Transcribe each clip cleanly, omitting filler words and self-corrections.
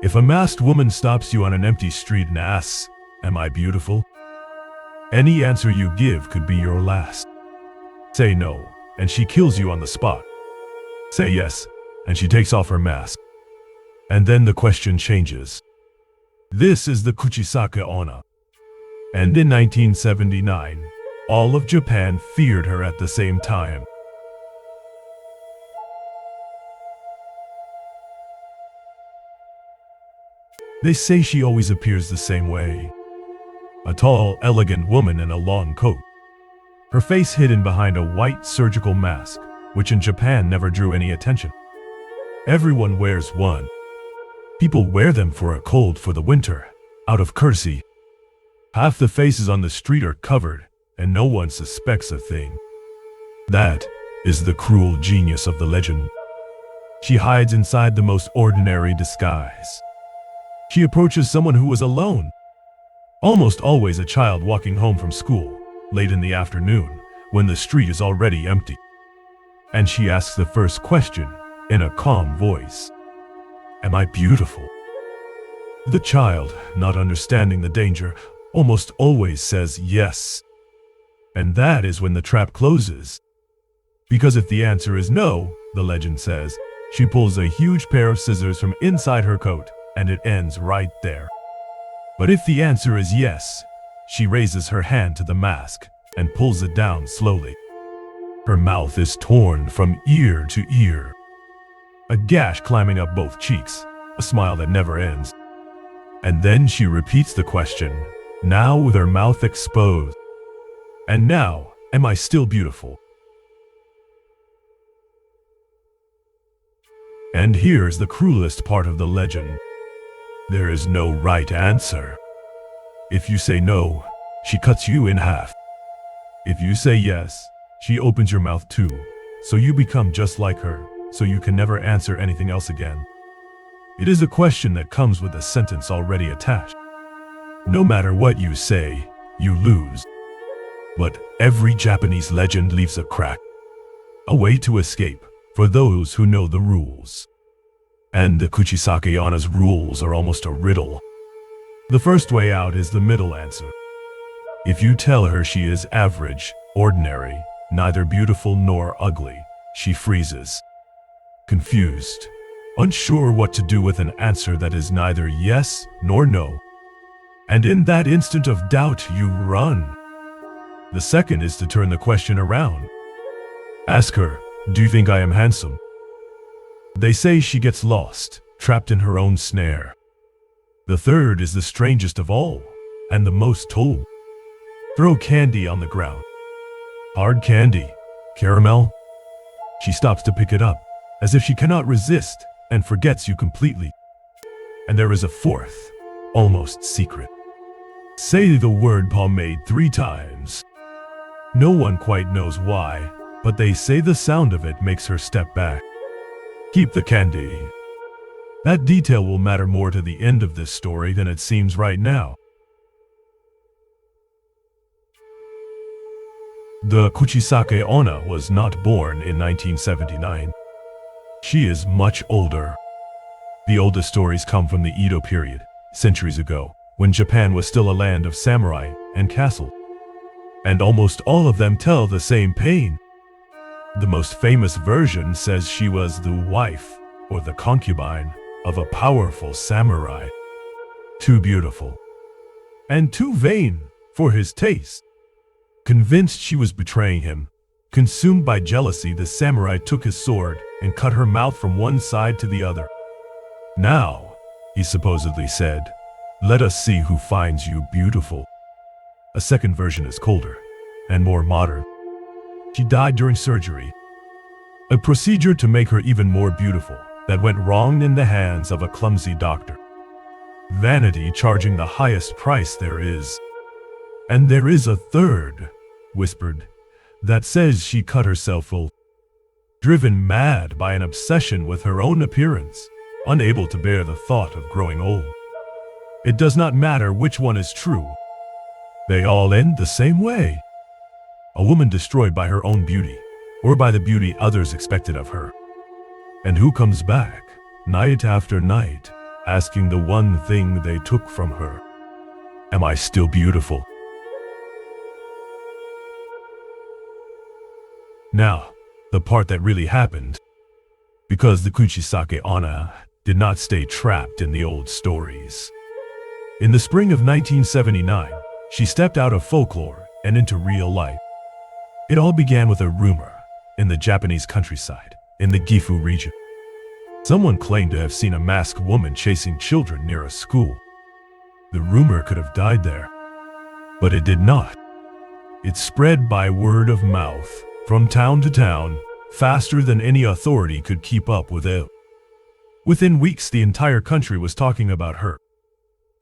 If a masked woman stops you on an empty street and asks, "Am I beautiful?" any answer you give could be your last. Say no, and she kills you on the spot. Say yes, and she takes off her mask. And then the question changes. This is the Kuchisake-onna. And in 1979, all of Japan feared her at the same time. They say she always appears the same way. A tall, elegant woman in a long coat. Her face hidden behind a white surgical mask, which in Japan never drew any attention. Everyone wears one. People wear them for a cold for the winter, out of courtesy. Half the faces on the street are covered, and no one suspects a thing. That is the cruel genius of the legend. She hides inside the most ordinary disguise. She approaches someone who was alone, almost always a child walking home from school, late in the afternoon, when the street is already empty. And she asks the first question, in a calm voice. Am I beautiful? The child, not understanding the danger, almost always says yes. And that is when the trap closes. Because if the answer is no, the legend says, she pulls a huge pair of scissors from inside her coat, and it ends right there. But if the answer is yes, she raises her hand to the mask and pulls it down slowly. Her mouth is torn from ear to ear. A gash climbing up both cheeks, a smile that never ends. And then she repeats the question, now with her mouth exposed. And now, am I still beautiful? And here's the cruelest part of the legend. There is no right answer. If you say no, she cuts you in half. If you say yes, she opens your mouth too, so you become just like her, so you can never answer anything else again. It is a question that comes with a sentence already attached. No matter what you say, you lose. But every Japanese legend leaves a crack, a way to escape for those who know the rules. And the Kuchisake-onna's rules are almost a riddle. The first way out is the middle answer. If you tell her she is average, ordinary, neither beautiful nor ugly, she freezes. Confused, unsure what to do with an answer that is neither yes nor no. And in that instant of doubt, you run. The second is to turn the question around. Ask her, do you think I am handsome? They say she gets lost, trapped in her own snare. The third is the strangest of all, and the most told. Throw candy on the ground. Hard candy. Caramel. She stops to pick it up, as if she cannot resist, and forgets you completely. And there is a fourth, almost secret. Say the word pomade 3 times. No one quite knows why, but they say the sound of it makes her step back. Keep the candy. That detail will matter more to the end of this story than it seems right now. The Kuchisake-onna was not born in 1979. She is much older. The oldest stories come from the Edo period, centuries ago, when Japan was still a land of samurai and castle. And almost all of them tell the same pain. The most famous version says she was the wife, or the concubine, of a powerful samurai. Too beautiful, and too vain for his taste. Convinced she was betraying him, consumed by jealousy, the samurai took his sword and cut her mouth from one side to the other. Now, he supposedly said, let us see who finds you beautiful. A second version is colder and more modern. She died during surgery, a procedure to make her even more beautiful that went wrong in the hands of a clumsy doctor. Vanity charging the highest price there is. And there is a third, whispered, that says she cut herself full, driven mad by an obsession with her own appearance, unable to bear the thought of growing old. It does not matter which one is true. They all end the same way. A woman destroyed by her own beauty, or by the beauty others expected of her. And who comes back, night after night, asking the one thing they took from her. Am I still beautiful? Now, the part that really happened. Because the Kuchisake-onna did not stay trapped in the old stories. In the spring of 1979, she stepped out of folklore and into real life. It all began with a rumor in the Japanese countryside, in the Gifu region. Someone claimed to have seen a masked woman chasing children near a school. The rumor could have died there, but it did not. It spread by word of mouth, from town to town, faster than any authority could keep up with it. Within weeks, the entire country was talking about her.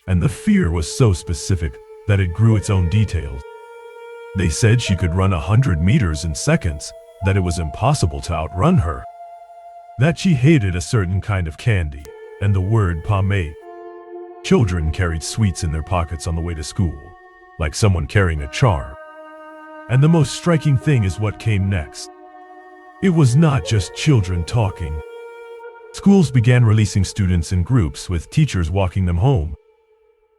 And the fear was so specific that it grew its own details. They said she could run 100 meters in seconds, that it was impossible to outrun her. That she hated a certain kind of candy, and the word pomade. Children carried sweets in their pockets on the way to school, like someone carrying a charm. And the most striking thing is what came next. It was not just children talking. Schools began releasing students in groups with teachers walking them home.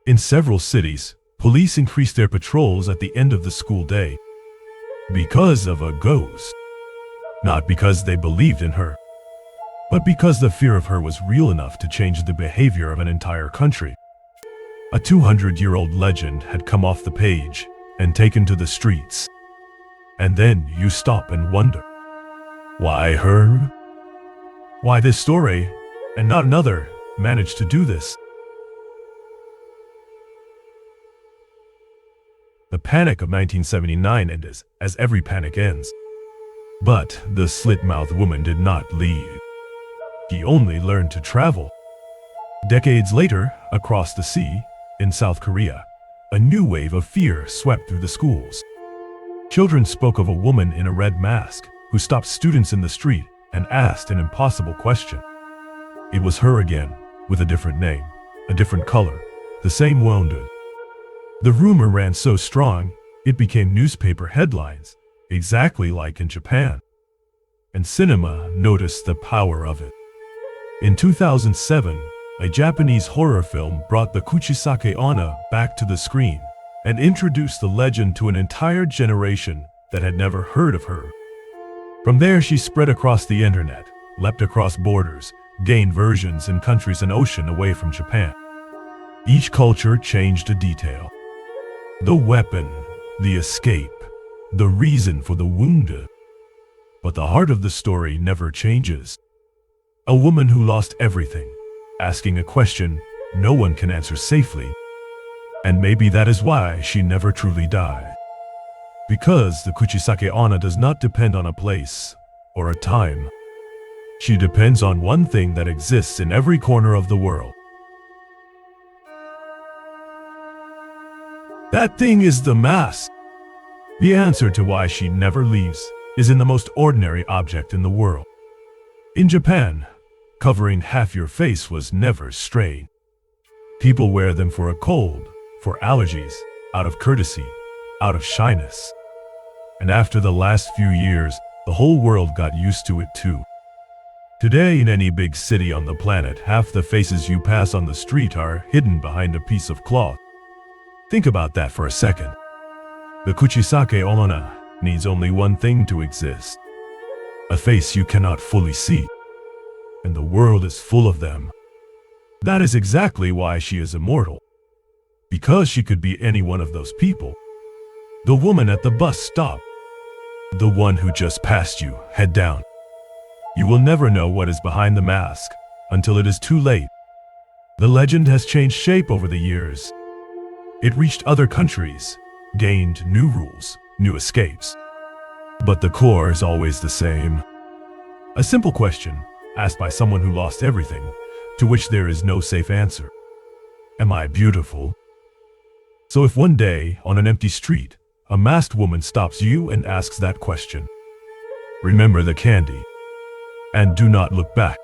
In several cities, police increased their patrols at the end of the school day. Because of a ghost. Not because they believed in her, but because the fear of her was real enough to change the behavior of an entire country. A 200-year-old legend had come off the page and taken to the streets. And then you stop and wonder, why her? Why this story, and not another, managed to do this? The panic of 1979 ended, as every panic ends. But the slit-mouthed woman did not leave. He only learned to travel. Decades later, across the sea, in South Korea, a new wave of fear swept through the schools. Children spoke of a woman in a red mask who stopped students in the street and asked an impossible question. It was her again, with a different name, a different color, the same wounded. The rumor ran so strong, it became newspaper headlines, exactly like in Japan. And cinema noticed the power of it. In 2007, a Japanese horror film brought the Kuchisake-onna back to the screen and introduced the legend to an entire generation that had never heard of her. From there, she spread across the internet, leapt across borders, gained versions in countries an ocean away from Japan. Each culture changed a detail. The weapon, the escape, the reason for the wounded. But the heart of the story never changes. A woman who lost everything, asking a question no one can answer safely. And maybe that is why she never truly died. Because the Kuchisake-onna does not depend on a place or a time. She depends on one thing that exists in every corner of the world. That thing is the mask. The answer to why she never leaves is in the most ordinary object in the world. In Japan, covering half your face was never strange. People wear them for a cold, for allergies, out of courtesy, out of shyness. And after the last few years, the whole world got used to it too. Today, in any big city on the planet, half the faces you pass on the street are hidden behind a piece of cloth. Think about that for a second. The Kuchisake-onna needs only one thing to exist. A face you cannot fully see. And the world is full of them. That is exactly why she is immortal. Because she could be any one of those people. The woman at the bus stop. The one who just passed you, head down. You will never know what is behind the mask until it is too late. The legend has changed shape over the years. It reached other countries, gained new rules, new escapes. But the core is always the same. A simple question, asked by someone who lost everything, to which there is no safe answer. Am I beautiful? So if one day, on an empty street, a masked woman stops you and asks that question, remember the candy. And do not look back.